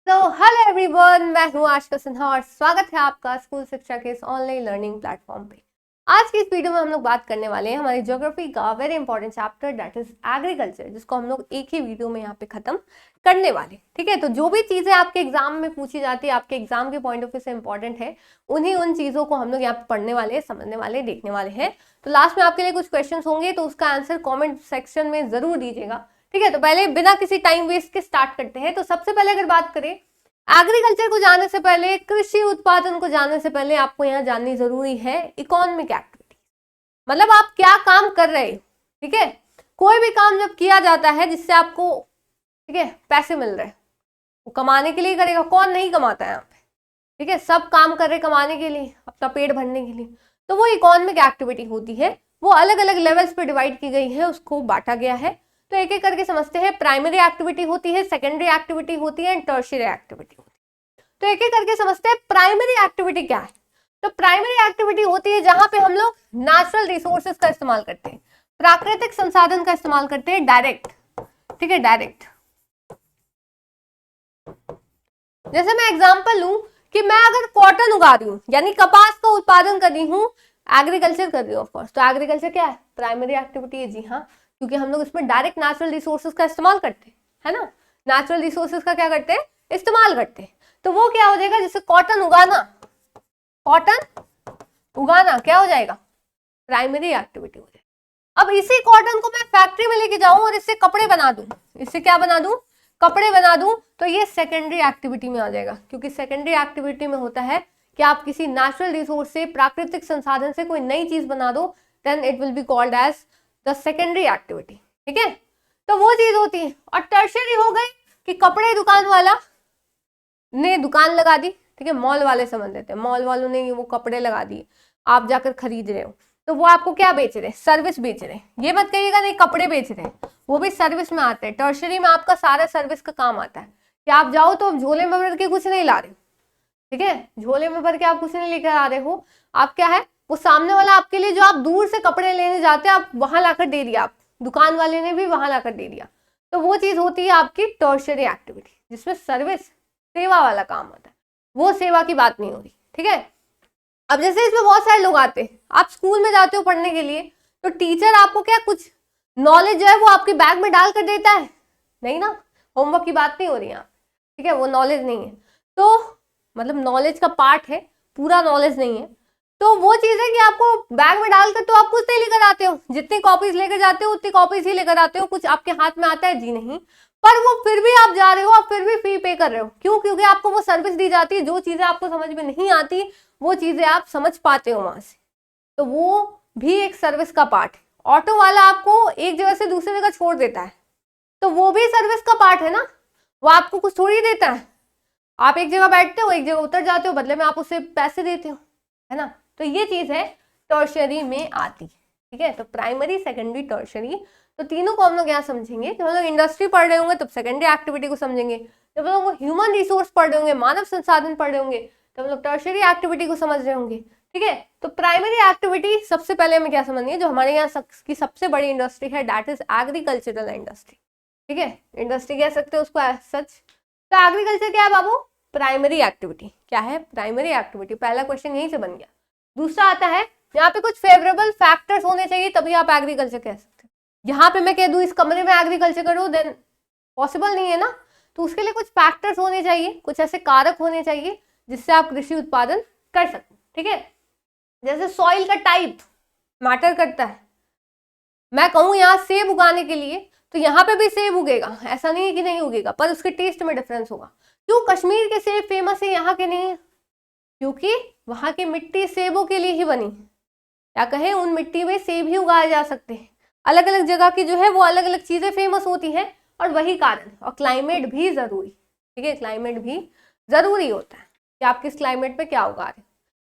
तो hello everyone, मैं हूँ आशिका सिन्हा और स्वागत है आपका स्कूल शिक्षा के इस ऑनलाइन लर्निंग प्लेटफॉर्म पे। आज की इस वीडियो में हम लोग बात करने वाले हैं हमारी ज्योग्राफी का very important chapter that is agriculture, जिसको हम लोग एक ही वीडियो में यहाँ पे खत्म करने वाले। ठीक है, तो जो भी चीजें आपके एग्जाम में पूछी जाती है, आपके एग्जाम के पॉइंट ऑफ व्यू से इंपॉर्टेंट है, उन चीजों को हम लोग यहाँ पे पढ़ने वाले, समझने वाले, देखने वाले हैं। तो लास्ट में आपके लिए कुछ क्वेश्चन होंगे, तो उसका आंसर कॉमेंट सेक्शन में जरूर दीजिएगा। ठीक है, तो पहले बिना किसी टाइम वेस्ट के स्टार्ट करते हैं। तो सबसे पहले अगर बात करें एग्रीकल्चर को जानने से पहले, कृषि उत्पादन को जानने से पहले आपको यहाँ जाननी जरूरी है इकोनॉमिक एक्टिविटी, मतलब आप क्या काम कर रहे हो। ठीक है, कोई भी काम जब किया जाता है जिससे आपको, ठीक है, पैसे मिल रहे हैं, वो कमाने के लिए करेगा। कौन नहीं कमाता है यहाँ पे? ठीक है, सब काम कर रहे कमाने के लिए, अपना पेट भरने के लिए। तो वो इकोनॉमिक एक्टिविटी होती है, वो अलग अलग लेवल्स पे डिवाइड की गई है, उसको बांटा गया है। तो एक एक करके समझते हैं। प्राइमरी एक्टिविटी होती है, सेकेंडरी एक्टिविटी होती है एंड टर्शियरी एक्टिविटी होती है। तो एक एक करके समझते हैं। प्राइमरी एक्टिविटी क्या है? तो प्राइमरी एक्टिविटी होती है जहां पे हम लोग नेचुरल रिसोर्सेज का इस्तेमाल करते हैं, प्राकृतिक संसाधन का इस्तेमाल करते हैं डायरेक्ट। ठीक है, डायरेक्ट। जैसे मैं एग्जांपल लूं कि मैं अगर कॉटन उगा रही हूँ, यानी कपास का उत्पादन कर रही हूँ, एग्रीकल्चर कर रही हूँ ऑफकोर्स, तो एग्रीकल्चर क्या है? प्राइमरी एक्टिविटी है। जी हाँ, क्योंकि हम लोग इसमें डायरेक्ट नेचुरल रिसोर्सेज का इस्तेमाल करते हैं, है ना। नेचुरल रिसोर्सेज का क्या करते हैं? इस्तेमाल करते हैं। तो वो क्या हो जाएगा? जैसे कॉटन उगाना, कॉटन उगाना क्या हो जाएगा? प्राइमरी एक्टिविटी हो जाएगा। अब इसी कॉटन को मैं फैक्ट्री में लेके जाऊं और इससे कपड़े बना दूं, इससे क्या बना दूं? कपड़े बना दूं, तो ये सेकेंडरी एक्टिविटी में आ जाएगा। क्योंकि सेकेंडरी एक्टिविटी में होता है कि आप किसी नेचुरल रिसोर्स से, प्राकृतिक संसाधन से कोई नई चीज बना दो, then it will be called as the secondary activity. ठीक है, तो वो चीज होती है। और टर्शियरी हो गई कि कपड़े दुकान वाला ने दुकान लगा दी। ठीक है, मॉल वाले समझ लेते हैं, मॉल वालों ने वो कपड़े लगा दिए, आप जाकर खरीद रहे हो, तो वो आपको क्या बेच रहे हैं? सर्विस बेच रहे हैं। ये मत कहिएगा नहीं कपड़े बेच रहे हैं, वो भी सर्विस में आते हैं। टर्शियरी में आपका सारा सर्विस का काम आता है कि आप जाओ तो झोले में भर के कुछ नहीं ला रहे हो। ठीक है, झोले में भर के आप कुछ नहीं लेकर आ रहे हो, आप क्या है, वो सामने वाला आपके लिए, जो आप दूर से कपड़े लेने जाते हैं, आप वहां लाकर दे दिया, आप दुकान वाले ने भी वहां लाकर दे दिया। तो वो चीज होती है आपकी टर्शियरी एक्टिविटी, जिसमें सर्विस, सेवा वाला काम होता है। वो सेवा की बात नहीं हो रही। ठीक है, अब जैसे इसमें बहुत सारे लोग आते हैं, आप स्कूल में जाते हो पढ़ने के लिए, तो टीचर आपको क्या कुछ नॉलेज जो है वो आपके बैग में डाल कर देता है? नहीं ना, होमवर्क की बात नहीं हो रही यहाँ। ठीक है, वो नॉलेज नहीं है, तो मतलब नॉलेज का पार्ट है, पूरा नॉलेज नहीं है। तो वो चीज है कि आपको बैग में डालकर तो आप कुछ नहीं लेकर आते हो, जितनी कॉपीज लेकर जाते हो उतनी कॉपीज ही लेकर आते हो। कुछ आपके हाथ में आता है? जी नहीं। पर वो फिर भी आप जा रहे हो, आप फिर भी फी पे कर रहे हो। क्यों? क्योंकि आपको वो सर्विस दी जाती है, जो चीजें आपको समझ में नहीं आती वो चीजें आप समझ पाते हो वहां से। तो वो भी एक सर्विस का पार्ट है। ऑटो वाला आपको एक जगह से दूसरी जगह छोड़ देता है, तो वो भी सर्विस का पार्ट है ना, वो आपको कुछ थोड़ी देता है। आप एक जगह बैठते हो, एक जगह उतर जाते हो, बदले में आप उसे पैसे देते हो, है ना। तो ये चीज है टर्शियरी में आती है। ठीक है, तो प्राइमरी, सेकेंडरी, टर्शियरी, तो तीनों को हम लोग यहाँ समझेंगे। जब हम लोग इंडस्ट्री पढ़ रहे होंगे तब सेकेंडरी एक्टिविटी को समझेंगे, जब हम लोग ह्यूमन रिसोर्स पढ़ रहे होंगे, मानव संसाधन पढ़ रहे होंगे, तब हम लोग टर्शियरी एक्टिविटी को समझ रहे होंगे। ठीक है, तो प्राइमरी एक्टिविटी सबसे पहले हमें क्या समझनी है? जो हमारे यहाँ की सबसे बड़ी इंडस्ट्री है, दैट इज एग्रीकल्चरल इंडस्ट्री। ठीक है, इंडस्ट्री कह सकते हो उसको सच। तो एग्रीकल्चर क्या है बाबू? Primary activity. क्या है? Primary activity. पहला क्वेश्चन यहीं से बन गया। दूसरा आता है, यहाँ पे कुछ फेवरेबल फैक्टर्स होने चाहिए तभी आप एग्रीकल्चर कह सकते हो। यहाँ पे मैं कह दूं इस कमरे में एग्रीकल्चर करो, देन पॉसिबल नहीं है ना। तो उसके लिए कुछ फैक्टर्स होने चाहिए, कुछ ऐसे कारक होने चाहिए जिससे आप कृषि उत्पादन कर सकते। ठीक है, जैसे सॉइल का टाइप मैटर करता है। मैं कहूँ यहाँ सेब उगाने के लिए, तो यहाँ पे भी सेब उगेगा, ऐसा नहीं है कि नहीं उगेगा, पर उसके टेस्ट में डिफरेंस होगा। क्यों कश्मीर के सेब फेमस है, यहाँ के नहीं है? क्योंकि वहां की मिट्टी सेबों के लिए ही बनी, या कहें उन मिट्टी में सेब ही उगाए जा सकते हैं। अलग अलग जगह की जो है वो अलग अलग चीजें फेमस होती हैं, और वही कारण। और क्लाइमेट भी जरूरी। ठीक है, क्लाइमेट भी जरूरी होता है कि आप किस क्लाइमेट पे क्या उगा रहे,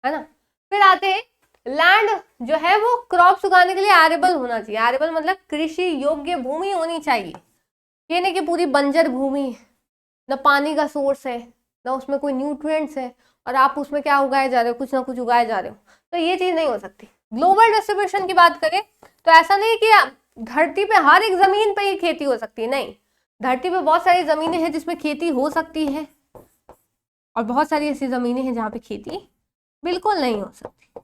है ना। फिर आते हैं, लैंड जो है वो क्रॉप्स उगाने के लिए एरेबल होना चाहिए। एरेबल मतलब कृषि योग्य भूमि होनी चाहिए। ये नहीं कि पूरी बंजर भूमि, न पानी का सोर्स है, न उसमें कोई न्यूट्रिएंट्स है, और आप उसमें क्या उगाए जा रहे हो? कुछ ना कुछ उगाए जा रहे हो। तो ये चीज नहीं हो सकती। ग्लोबल डिस्ट्रीब्यूशन की बात करें तो ऐसा नहीं कि धरती पे हर एक जमीन पे ही खेती हो सकती है, नहीं। धरती पे बहुत सारी जमीनें हैं जिसमें खेती हो सकती है, और बहुत सारी ऐसी जमीनें हैं जहाँ पे खेती बिल्कुल नहीं हो सकती।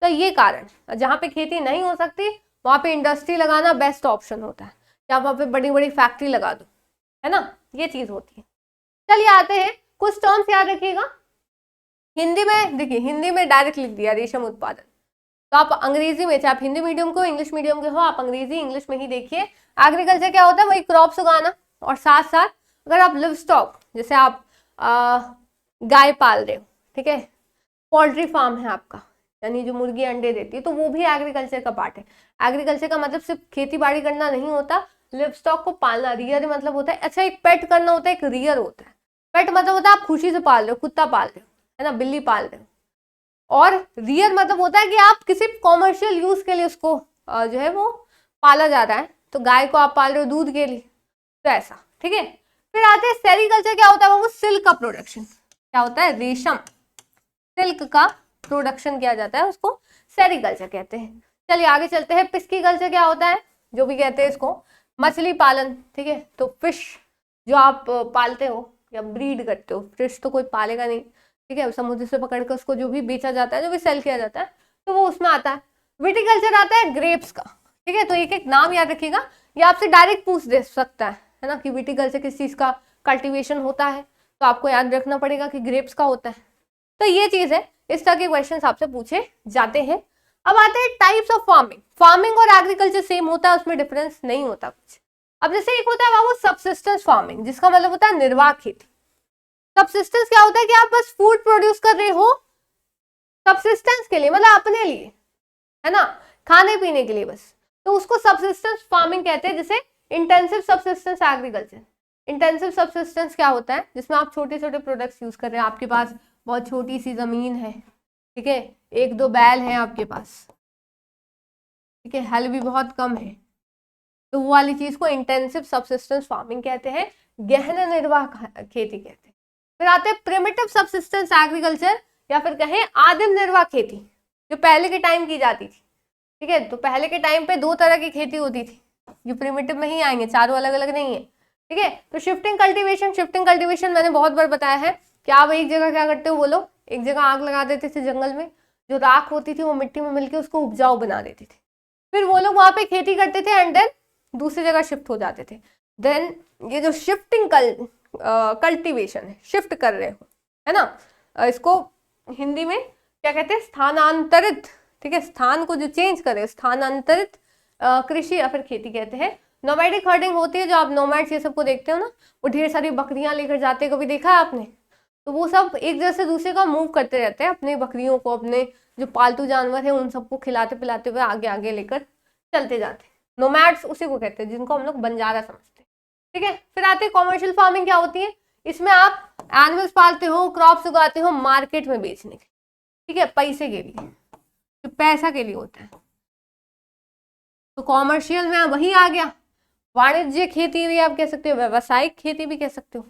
तो ये कारण, जहाँ पे खेती नहीं हो सकती वहाँ पे इंडस्ट्री लगाना बेस्ट ऑप्शन होता है, या वहाँ पे बड़ी बड़ी फैक्ट्री लगा दो, है ना, ये चीज होती है। चलिए आते हैं, कुछ टर्म्स याद रखिएगा। हिंदी में देखिए, हिंदी में डायरेक्ट लिख दिया रेशम उत्पादन, तो आप अंग्रेजी में, चाहे आप हिंदी मीडियम को इंग्लिश मीडियम के हो, आप अंग्रेजी इंग्लिश में ही देखिए। एग्रीकल्चर क्या होता है, वही क्रॉप्स उगाना, और साथ साथ अगर आप लिव स्टॉक, जैसे आप गाय पाल रहे हो, ठीक है, पोल्ट्री फार्म है आपका, यानी जो मुर्गी अंडे देती है, तो वो भी एग्रीकल्चर का पार्ट है। एग्रीकल्चर का मतलब सिर्फ खेती बाड़ी करना नहीं होता, लिव स्टॉक को पालना, रियर मतलब होता है, अच्छा एक पेट करना होता है, एक रियर होता है। पेट मतलब होता है आप खुशी से पाल रहे हो, कुत्ता पाल रहे हो, है ना, बिल्ली पाल रहे हो, और रियर मतलब होता है कि आप किसी कॉमर्शियल यूज के लिए उसको जो है वो पाला जा रहा है, तो गाय को आप पाल रहे हो दूध के लिए, तो ऐसा, ठीक है। फिर आते हैं सेरीकल्चर, क्या होता है वो सिल्क का प्रोडक्शन, क्या होता है, रेशम सिल्क का प्रोडक्शन किया जाता है, उसको सेरीकल्चर कहते हैं। चलिए आगे चलते हैं। पिस्कीकल्चर क्या होता है, जो भी कहते हैं इसको, मछली पालन, ठीक है, तो फिश जो आप पालते हो या ब्रीड करते हो, फिश तो कोई पालेगा नहीं, ठीक है, समुद्र से पकड़ कर उसको जो भी बेचा जाता है, जो भी सेल किया जाता है, तो वो उसमें आता है। विटिकल्चर आता है ग्रेप्स का, ठीक है, तो एक एक नाम याद रखिएगा, ये आपसे डायरेक्ट पूछ दे सकता है ना, कि विटिकल्चर किस चीज का कल्टीवेशन होता है, तो आपको याद रखना पड़ेगा कि ग्रेप्स का होता है। तो ये चीज है, इस तरह के क्वेश्चन आपसे पूछे जाते हैं। अब आते हैं टाइप्स ऑफ फार्मिंग। फार्मिंग और एग्रीकल्चर सेम होता है, उसमें डिफरेंस नहीं होता कुछ। अब जैसे एक होता है बाबू सबसिस्टेंस फार्मिंग, जिसका मतलब होता है निर्वाह खेती। सबसिस्टेंस क्या होता है कि आप बस फूड प्रोड्यूस कर रहे हो सबसिस्टेंस के लिए, मतलब अपने लिए, है ना, खाने पीने के लिए बस, तो उसको सबसिस्टेंस फार्मिंग कहते हैं। जैसे intensive subsistence agriculture. Intensive subsistence क्या होता है, जिसमें आप छोटे छोटे प्रोडक्ट्स यूज कर रहे हैं, आपके पास बहुत छोटी सी जमीन है, ठीक है, एक दो बैल है आपके पास, ठीक है, हल भी बहुत कम है, तो वो वाली चीज को इंटेंसिव सबसिस्टेंस फार्मिंग कहते हैं, गहन निर्वाह खेती कहते हैं। फिर आते हैं प्रिमिटिव सबसिस्टेंस एग्रीकल्चर, या फिर कहें आदिम निर्वाह खेती, जो पहले के टाइम की जाती थी, ठीक है, तो पहले के टाइम पे दो तरह की खेती होती थी, ये प्रिमिटिव में ही आएंगे, चारों अलग अलग नहीं है, ठीक है। तो शिफ्टिंग कल्टीवेशन, शिफ्टिंग कल्टीवेशन मैंने बहुत बार बताया है कि आप एक जगह क्या करते हो, वो लोग एक जगह आग लगा देते थे जंगल में, जो राख होती थी वो मिट्टी में मिलकर उसको उपजाऊ बना देती थी, फिर वो लोग वहां पे खेती करते थे एंड देन दूसरी जगह शिफ्ट हो जाते थे। देन ये जो शिफ्टिंग कल्टीवेशन है, शिफ्ट कर रहे हो, है ना, इसको हिंदी में क्या कहते हैं, स्थानांतरित, ठीक है, स्थान को जो चेंज करे, स्थानांतरित कृषि या फिर खेती कहते हैं। नोमैडिक हर्डिंग होती है, जो आप नोमैड्स ये सबको देखते हो ना, वो ढेर सारी बकरियां लेकर जाते हैं, कभी देखा है आपने, तो वो सब एक जगह से दूसरे का मूव करते रहते हैं, अपने बकरियों को, अपने जो पालतू जानवर है उन सबको खिलाते पिलाते हुए आगे आगे लेकर चलते जाते हैं। नोमैड्स उसी को कहते हैं, जिनको हम लोग बंजारा समझते हैं, ठीक है। फिर आते हैं कॉमर्शियल फार्मिंग, क्या होती है, इसमें आप एनिमल्स पालते हो, क्रॉप्स उगाते हो मार्केट में बेचने के, ठीक है, पैसे के लिए, तो पैसा के लिए होता है, तो कॉमर्शियल में वही आ गया। वाणिज्य खेती भी आप कह सकते हो, व्यावसायिक खेती भी कह सकते हो,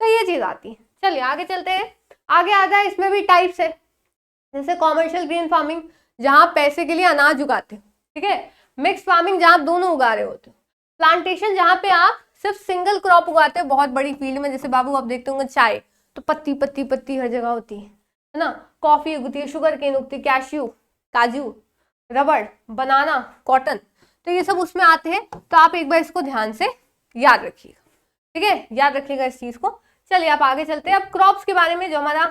तो ये चीज आती है। चलिए आगे चलते हैं। आगे आता है, इसमें भी टाइप्स है, जैसे कॉमर्शियल ग्रीन फार्मिंग, जहां पैसे के लिए अनाज उगाते हो, ठीक है, मिक्स फार्मिंग जहां आप दोनों उगा रहे होते हो, प्लांटेशन जहां पे आप सिर्फ सिंगल क्रॉप उगाते हो बहुत बड़ी फील्ड में, जैसे बाबू आप देखते होंगे चाय, तो पत्ती पत्ती पत्ती हर जगह होती है ना, कॉफी उगती है, शुगर केन उगती है, कैश्यू, काजू, रबड़, बनाना, कॉटन, तो ये सब उसमें आते हैं। तो आप एक बार इसको ध्यान से याद रखिएगा, ठीक है, याद रखिएगा इस चीज को। चलिए आप आगे चलते हैं। अब क्रॉप्स के बारे में, जो हमारा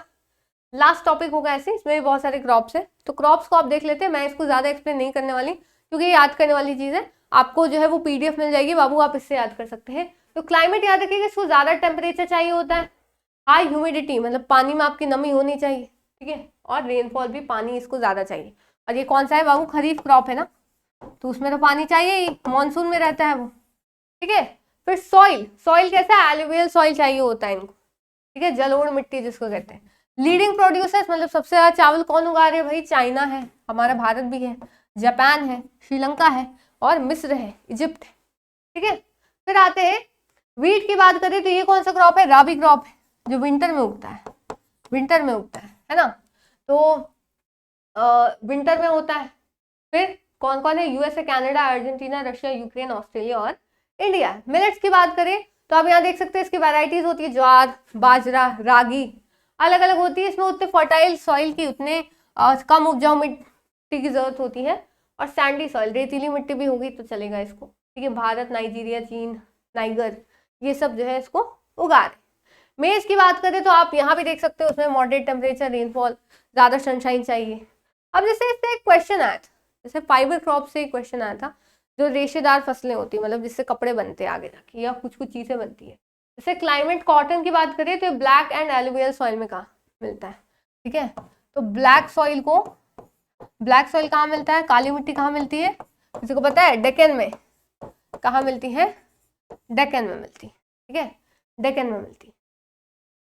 लास्ट टॉपिक होगा ऐसे, इसमें भी बहुत सारे क्रॉप्स है, तो क्रॉप्स को आप देख लेते हैं। मैं इसको ज्यादा एक्सप्लेन नहीं करने वाली, क्योंकि ये याद करने वाली चीज है, आपको जो है वो पीडीएफ मिल जाएगी बाबू, आप इससे याद कर सकते हैं। तो क्लाइमेट याद रखिएगा, इसको ज्यादा टेम्परेचर चाहिए होता है, हाई ह्यूमिडिटी मतलब पानी में आपकी नमी होनी चाहिए, ठीक है, और रेनफॉल भी पानी इसको ज्यादा चाहिए। और ये कौन सा है बाबू, खरीफ क्रॉप है ना, तो उसमें तो पानी चाहिए ही, मानसून में रहता है वो, ठीक है। फिर सॉइल, सॉइल कैसा है, एलुवियल सॉइल चाहिए होता है इनको, ठीक है, जलोढ़ मिट्टी जिसको कहते हैं। लीडिंग प्रोड्यूसर्स मतलब सबसे ज्यादा चावल कौन उगा रहे हैं भाई, चाइना है, हमारा भारत भी है, जापान है, श्रीलंका है, और मिस्र है, इजिप्ट है, ठीक है। फिर आते हैं वीट की बात करें, तो ये कौन सा क्रॉप है, राबी क्रॉप है, जो विंटर में उगता है, विंटर में उगता है ना, तो विंटर में होता है। फिर कौन कौन है, USA, Canada, Argentina, Russia, Ukraine, Australia और इंडिया। मिलेट्स की बात करें तो आप यहाँ देख सकते हैं, इसकी वैरायटीज होती है, ज्वार, बाजरा, रागी, अलग अलग होती है, इसमें उतने फर्टाइल सॉइल की उतने कम उपजाऊ मिट्टी की जरूरत होती है, और सैंडी सॉइल रेतीली मिट्टी भी होगी तो चलेगा इसको, ठीक है। भारत, नाइजीरिया, चीन, नाइगर, ये सब जो है इसको उगा रहे। मेज की बात करें तो आप यहाँ भी देख सकते हो, उसमें मॉडरेट टेम्परेचर, रेनफॉल, ज्यादा सनशाइन चाहिए। अब जैसे इससे एक क्वेश्चन आया था, जैसे फाइबर क्रॉप से एक क्वेश्चन आया था, जो रेशेदार फसलें होती है, मतलब जिससे कपड़े बनते हैं आगे जाके या कुछ कुछ चीजें बनती है। जैसे क्लाइमेट कॉटन की बात करें तो ब्लैक एंड एलुवियल सॉइल में कहाँ मिलता है, ठीक है। तो ब्लैक सॉइल कहाँ मिलता है, काली मिट्टी कहाँ मिलती है, किसी को पता है, डेक्कन में। कहाँ मिलती है, डेक्कन में मिलती है, ठीक है, डेक्कन में मिलती है।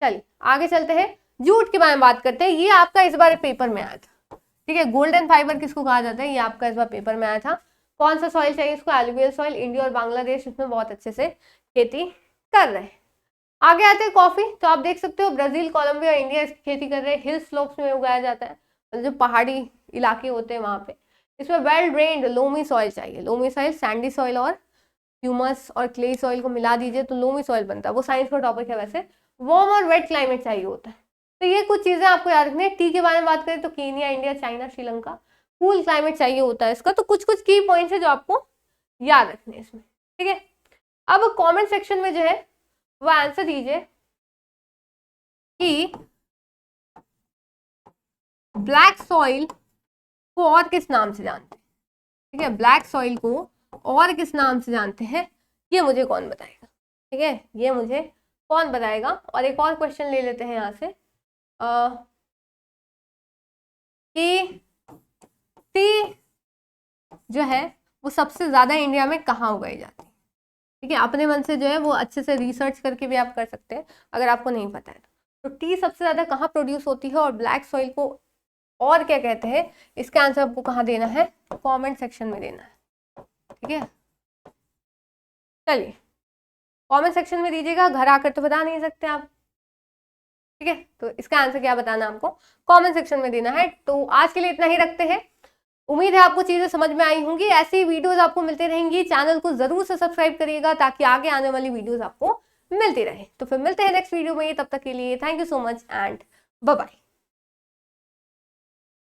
चलिए आगे चलते हैं, जूट के बारे में बात करते हैं। ये आपका इस बार पेपर में आया था, ठीक है। गोल्डन फाइबर किसको कहा जाता है, ये आपका इस बार पेपर में आया था। कौन सा सॉइल चाहिए इसको, एलुवियल सॉइल। इंडिया और बांग्लादेश इसमें बहुत अच्छे से खेती कर रहे हैं। आगे आते हैं कॉफी, तो आप देख सकते हो ब्राजील, कोलंबिया, इंडिया इसकी खेती कर रहे हैं। हिल स्लोप्स में उगाया जाता है, जो पहाड़ी इलाके होते हैं वहां पे। इसमें वेल ड्रेन्ड लोमी सॉइल चाहिए। लोमी सॉइल सैंडी सॉइल और ह्यूमस और क्ले सॉइल को मिला दीजिए तो लोमी सॉइल बनता है, वो साइंस का टॉपिक है वैसे। वार्म और वेट क्लाइमेट चाहिए होता है। तो ये कुछ चीजें आपको याद रखनी है। टी के बारे में बात करें तो Kenya, India, China, Sri Lanka, cool climate चाहिए होता है इसका। तो कुछ कुछ की पॉइंट्स है जो आपको याद रखने हैं इसमें, ठीक है। अब कमेंट सेक्शन में जो है वो आंसर दीजिए कि ब्लैक सॉइल को और किस नाम से जानते हैं, ठीक है। ब्लैक सॉइल को और किस नाम से जानते हैं, ये मुझे कौन बताएगा, ठीक है, ये मुझे कौन बताएगा। और एक और क्वेश्चन ले लेते हैं यहाँ से कि टी जो है वो सबसे ज्यादा इंडिया में कहाँ उगाई जाती है, ठीक है। अपने मन से जो है वो अच्छे से रिसर्च करके भी आप कर सकते हैं अगर आपको नहीं पता है तो टी सबसे ज्यादा कहाँ प्रोड्यूस होती है और ब्लैक सॉइल को और क्या कहते हैं, इसका आंसर आपको कहाँ देना है, कमेंट सेक्शन में देना है, ठीक है। चलिए कमेंट सेक्शन में दीजिएगा, घर आकर तो बता नहीं सकते आप, ठीक है। तो इसका आंसर क्या बताना आपको, कमेंट सेक्शन में देना है। तो आज के लिए इतना ही रखते हैं। उम्मीद है आपको चीजें समझ में आई होंगी। ऐसी वीडियोस आपको मिलते रहेंगी। चैनल को जरूर से सब्सक्राइब करिएगा ताकि आगे आने वाली वीडियोस आपको मिलती रहे। तो फिर मिलते हैं नेक्स्ट वीडियो में, तब तक के लिए thank you so much and bye bye.